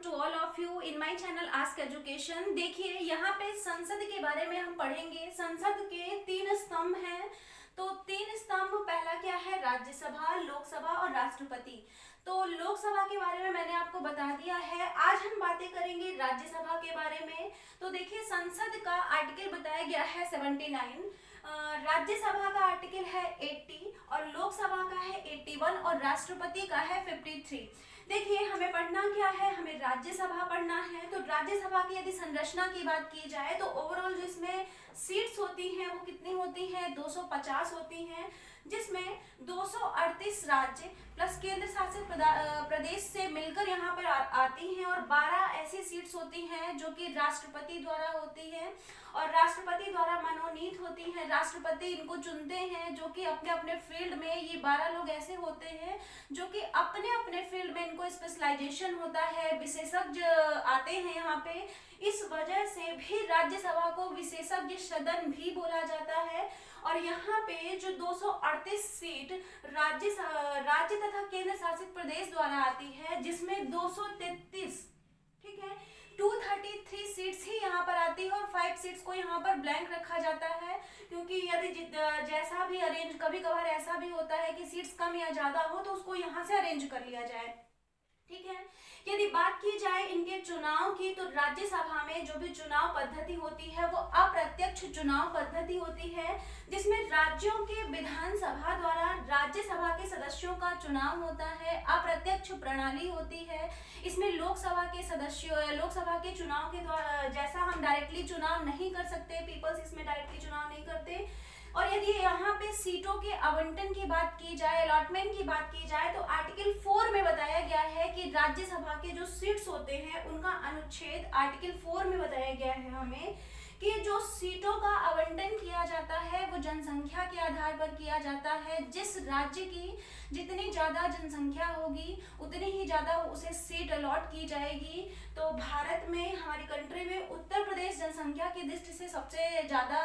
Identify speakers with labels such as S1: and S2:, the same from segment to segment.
S1: To all of you in my channel Ask Education. देखिए यहाँ पे संसद के बारे में हम पढ़ेंगे। संसद के तीन स्तंभ हैं। तो तीन स्तंभ, पहला क्या है? राज्यसभा, लोकसभा और राष्ट्रपति। तो लोकसभा के बारे में मैंने आपको बता दिया है। आज हम बातें करेंगे राज्यसभा के बारे में। तो देखिए संसद का आर्टिकल बताया गया है 79, राज्यसभा का आर्टिकल है 80 और लोकसभा का है 81 और राष्ट्रपति का है 53। देखिए हमें पढ़ना क्या है, हमें राज्यसभा पढ़ना है। तो राज्यसभा की यदि संरचना की बात की जाए तो ओवरऑल जो इसमें सीट्स होती हैं वो कितनी होती हैं? 250 होती हैं, जिसमें 238 राज्य प्लस केंद्र शासित प्रदेश से मिलकर यहाँ पर आती हैं और 12 ऐसी सीट्स होती हैं जो कि राष्ट्रपति द्वारा होती है और राष्ट्रपति द्वारा मनोनीत होती हैं। राष्ट्रपति इनको चुनते हैं, जो कि अपने अपने फील्ड में ये 12 लोग ऐसे होते हैं जो कि अपने अपने फील्ड में इनको स्पेशलाइजेशन होता है, विशेषज्ञ आते हैं यहाँ पे। इस वजह से भी राज्यसभा को विशेषज्ञ सदन भी बोला जाता है। और यहाँ पे जो 238 सीट राज्य तथा केंद्र शासित प्रदेश द्वारा आती है, जिसमें 233, ठीक है, 233 सीट्स ही यहाँ पर आती है और 5 सीट्स को यहाँ पर ब्लैंक रखा जाता है, क्योंकि यदि जैसा भी अरेंज, कभी कभार ऐसा भी होता है कि सीट्स कम या ज्यादा हो तो उसको यहाँ से अरेंज कर लिया जाए, ठीक है। यदि बात की जाए इनके चुनाव की, तो राज्यसभा में जो भी चुनाव पद्धति होती है वो अप्रत्यक्ष चुनाव पद्धति होती है, जिसमें राज्यों के विधानसभा द्वारा राज्यसभा के सदस्यों का चुनाव होता है। अप्रत्यक्ष प्रणाली होती है। इसमें लोकसभा के चुनाव के द्वारा, जैसा हम डायरेक्टली चुनाव नहीं कर सकते, पीपल्स इसमें डायरेक्टली चुनाव नहीं करते। और यदि यहाँ पे सीटों के आवंटन की बात की जाए, अलॉटमेंट की बात की जाए, तो आर्टिकल 4 में बताया गया है कि राज्यसभा के जो सीट्स होते हैं उनका अनुच्छेद आर्टिकल 4 में बताया गया है हमें कि जो सीटों का आवंटन किया जाता है वो जनसंख्या के आधार पर किया जाता है। जिस राज्य की जितनी ज्यादा जनसंख्या होगी उतनी ही ज्यादा उसे सीट अलॉट की जाएगी। तो भारत में, हमारी कंट्री में उत्तर प्रदेश जनसंख्या की दृष्टि से सबसे ज्यादा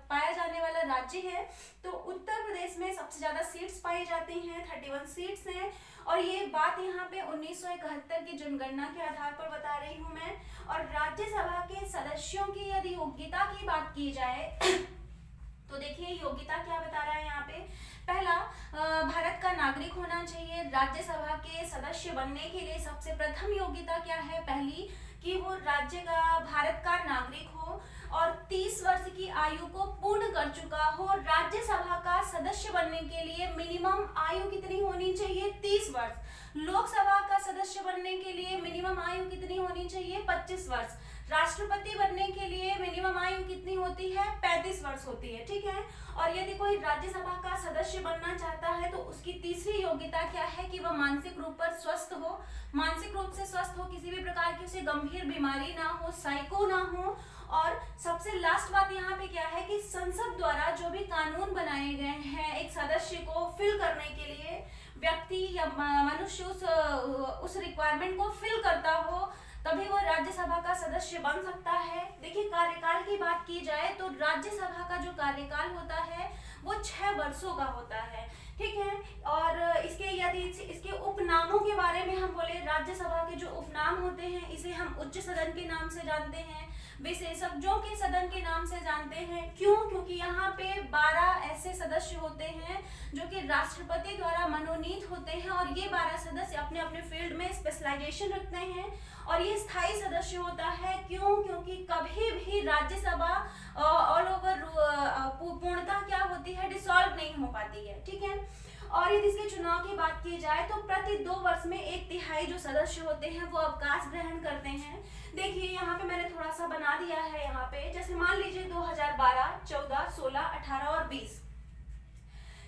S1: पाया जाने वाला राज्य है। तो उत्तर प्रदेश में सबसे ज्यादा सीट्स पाई जाती हैं, 31 सीट्स हैं। और ये बात यहाँ पे 1971 की जनगणना के आधार पर बता रही हूँ मैं। और राज्यसभा के सदस्यों की यदि योग्यता की बात की जाए तो देखिए योग्यता क्या बता रहा है यहाँ पे। पहला, भारत का नागरिक होना चाहिए। राज्यसभा के सदस्य बनने के लिए सबसे प्रथम योग्यता क्या है? पहली, कि वो भारत का नागरिक हो और 30 वर्ष की आयु को पूर्ण कर चुका हो। राज्यसभा का सदस्य बनने के लिए मिनिमम आयु कितनी होनी चाहिए? 30 वर्ष। लोकसभा का सदस्य बनने के लिए मिनिमम आयु कितनी होनी चाहिए? 25 वर्ष। राष्ट्रपति बनने के लिए मिनिमम आयु कितनी होती है? 35 वर्ष होती है, ठीक है। और यदि कोई राज्यसभा का सदस्य बनना चाहता है तो उसकी तीसरी योग्यता क्या है? कि वह मानसिक रूप पर स्वस्थ हो, मानसिक रूप से स्वस्थ हो, किसी भी प्रकार की उसे गंभीर बीमारी ना हो, साइको ना हो। और सबसे लास्ट बात यहाँ पे क्या है कि संसद द्वारा जो भी कानून बनाए गए हैं एक सदस्य को फिल करने के लिए, व्यक्ति या मनुष्य उस रिक्वायरमेंट को फिल करता हो, तभी वो राज्यसभा का सदस्य बन सकता है। देखिए कार्यकाल की बात की जाए तो राज्यसभा का जो कार्यकाल होता है वो 6 वर्षों का होता है, ठीक है। और इसके उपनामों के बारे में हम बोले, राज्यसभा के जो उपनाम होते हैं इसे हम उच्च सदन के नाम से जानते हैं, विशेषज्ञों के सदन के नाम से जानते हैं। क्यों? क्योंकि यहाँ पे 12 ऐसे सदस्य होते हैं जो कि राष्ट्रपति द्वारा मनोनीत होते हैं और ये 12 सदस्य अपने अपने फील्ड में स्पेशलाइजेशन रखते हैं और ये स्थायी सदस्य होता है। क्यों? क्योंकि कभी भी राज्यसभा ऑल ओवर पूर्णतः क्या होती है? डिसॉल्व नहीं हो पाती है, ठीक है। और यदि इसके चुनाव की बात की जाए तो प्रति 2 वर्ष में 1/3 जो सदस्य होते हैं वो अवकाश ग्रहण करते हैं। देखिए यहाँ पे मैंने थोड़ा सा बना दिया है यहाँ पे, जैसे मान लीजिए 2012, 14, 16, 18 और 20,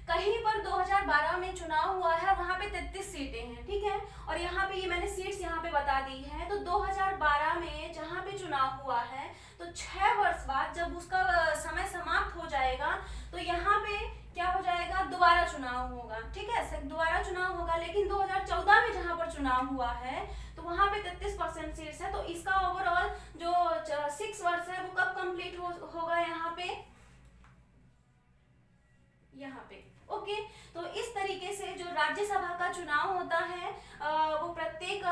S1: कहीं पर 2012 में चुनाव हुआ है, वहां पे 33 सीटें हैं, ठीक है। और यहाँ पे ये मैंने सीट्स यहाँ पे बता दी है। तो 2012 में जहाँ पे चुनाव हुआ है तो 6 वर्ष बाद जब उसका समय समाप्त हो जाएगा तो यहाँ पे क्या हो जाएगा? दोबारा चुनाव होगा, ठीक है, दोबारा चुनाव होगा। लेकिन 2014 में जहाँ पर चुनाव हुआ है तो वहां पे 33% सीट्स है। तो इसका ओवरऑल जो 6 वर्ष है वो कब कंप्लीट होगा? यहाँ पे ओके। तो इस तरीके से जो राज्यसभा का चुनाव होता है वो प्रत्येक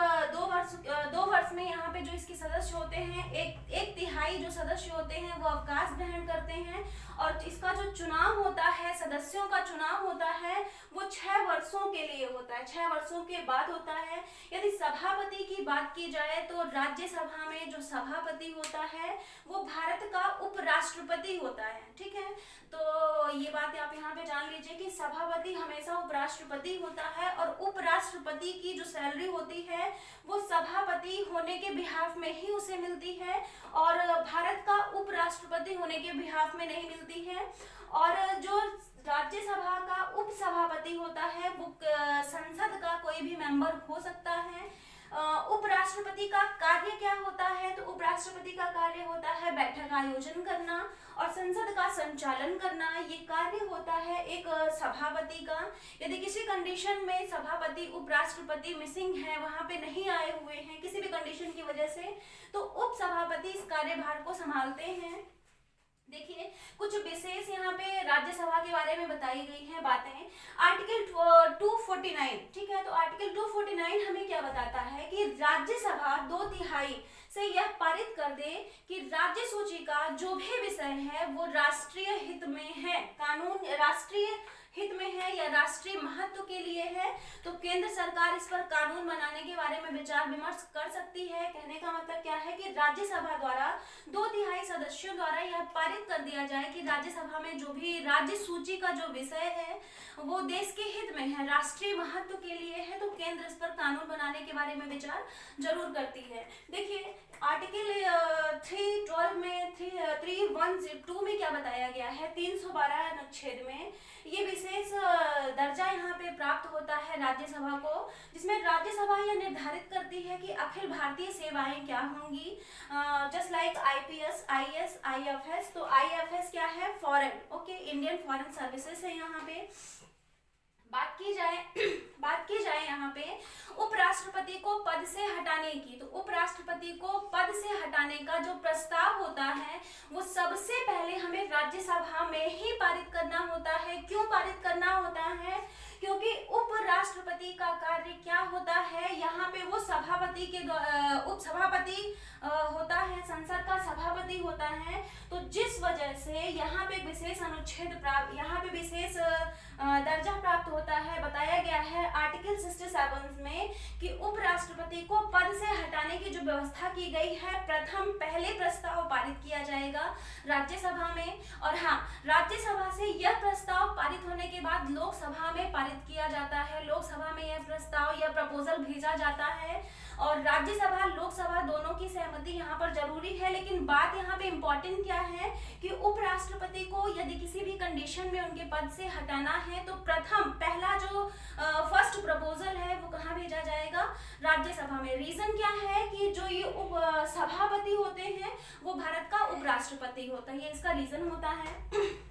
S1: 2 वर्ष में यहाँ पे जो इसके सदस्य होते हैं एक तिहाई जो सदस्य होते हैं वो अवकाश ग्रहण करते हैं। और इसका जो चुनाव होता है, सदस्यों का चुनाव होता है, वो 6 वर्षों के लिए होता है, 6 वर्षों के बाद होता है। यदि सभापति की बात की जाए तो राज्यसभा में जो सभापति होता है वो भारत का उपराष्ट्रपति होता है। ठीक है, तो ये बात आप यहाँ पे जान लीजिए कि सभापति हमेशा उपराष्ट्रपति होता है और उपराष्ट्रपति की जो सैलरी होती है वो सभापति होने के बिहाफ में ही उसे मिलती है और भारत का उपराष्ट्रपति होने के बिहाफ में नहीं मिलती है। और जो राज्यसभा का उपसभापति होता है वो संसद का कोई भी मेंबर हो सकता है। उपराष्ट्रपति का कार्य क्या होता है? तो उपराष्ट्रपति का कार्य होता है बैठक आयोजन करना और संसद का संचालन करना। ये कार्य होता है एक सभापति का। यदि किसी कंडीशन में सभापति उपराष्ट्रपति मिसिंग है, वहां पे नहीं आए हुए हैं किसी भी कंडीशन की वजह से, तो उप सभापति इस कार्यभार को संभालते हैं। देखिए कुछ विशेष यहाँ पे राज्यसभा के बारे में बताई गई हैं बातें। आर्टिकल 249, ठीक है, तो आर्टिकल 249 हमें क्या बताता है कि राज्यसभा 2/3 से यह पारित कर दे कि राज्य सूची का जो भी विषय है वो राष्ट्रीय हित में है, कानून राष्ट्रीय हित में है या राष्ट्रीय महत्व के लिए है, तो केंद्र सरकार इस पर कानून बनाने के बारे में विचार विमर्श कर सकती है। कहने का मतलब क्या है कि राज्यसभा द्वारा 2/3 सदस्यों द्वारा यह पारित कर दिया जाए कि राज्यसभा में जो भी राज्य सूची का जो विषय है वो देश के हित में है, राष्ट्रीय महत्व के लिए है, तो केंद्र इस पर कानून बनाने के बारे में विचार जरूर करती है। देखिए आर्टिकल 312 में 312 में क्या बताया गया है, 312 अनुच्छेद में ये विशेष दर्जा यहाँ पे प्राप्त होता है राज्यसभा को, जिसमें राज्यसभा यह निर्धारित करती है कि अखिल भारतीय सेवाएं क्या होंगी, just like IPS, IS, IFS। तो IFS क्या है? Foreign, okay, Indian foreign services है। यहाँ पे बात की जाए यहाँ पे उपराष्ट्रपति को पद से हटाने की, तो उपराष्ट्रपति को पद से हटाने का जो प्रस्ताव होता है वो सबसे पहले हमें राज्यसभा में ही पारित करना होता है। क्यों पारित करना होता है? क्योंकि उपराष्ट्रपति का कार्य क्या होता है, यहाँ पे वो सभापति के उपसभापति होता है, संसद का सभापति होता है। तो जिस वजह से यहाँ पे विशेष अनुच्छेद प्राप्त, यहाँ पे विशेष दर्जा प्राप्त होता है। बताया गया है आर्टिकल 67 में कि उपराष्ट्रपति को पद से हटाने की जो व्यवस्था की गई है, पहले प्रस्ताव पारित किया जाएगा राज्यसभा में। और हाँ, राज्यसभा से यह प्रस्ताव पारित होने के बाद लोकसभा में पारित किया जाता है। लोकसभा में यह प्रस्ताव, यह प्रपोजल भेजा जाता है और राज्यसभा लोकसभा दोनों की सहमति यहाँ पर जरूरी है। लेकिन बात यहाँ पे इम्पोर्टेंट क्या है कि उपराष्ट्रपति को यदि किसी भी कंडीशन में उनके पद से हटाना है तो पहला जो फर्स्ट प्रपोजल है वो कहाँ भेजा जाएगा? राज्यसभा में। रीजन क्या है कि जो ये सभापति होते हैं वो भारत का उपराष्ट्रपति होता है, ये इसका रीजन होता है।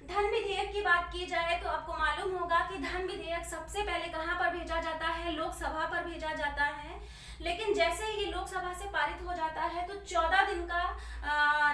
S1: धन विधेयक की बात की जाए तो आपको मालूम होगा कि धन विधेयक सबसे पहले कहां पर भेजा जाता है? लोकसभा पर भेजा जाता है। लेकिन जैसे ये लोकसभा से पारित हो जाता है तो 14 दिन का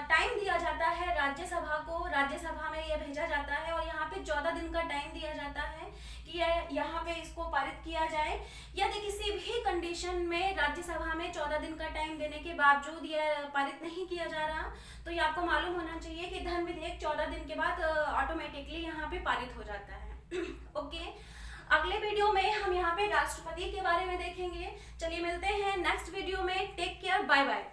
S1: टाइम दिया जाता है राज्यसभा को। राज्यसभा में यह भेजा जाता है और यहाँ पे 14 दिन का टाइम दिया जाता है कि यहाँ पे इसको पारित किया जाए। यदि किसी भी कंडीशन में राज्यसभा में 14 दिन का टाइम देने के बावजूद यह पारित नहीं किया जा रहा, तो ये आपको मालूम होना चाहिए कि धन विधेयक 14 दिन के बाद ऑटोमेटिकली यहाँ पे पारित हो जाता है। ओके, अगले वीडियो में हम यहाँ पे राष्ट्रपति के बारे में देखेंगे। चलिए मिलते हैं नेक्स्ट वीडियो में। Take care, bye bye.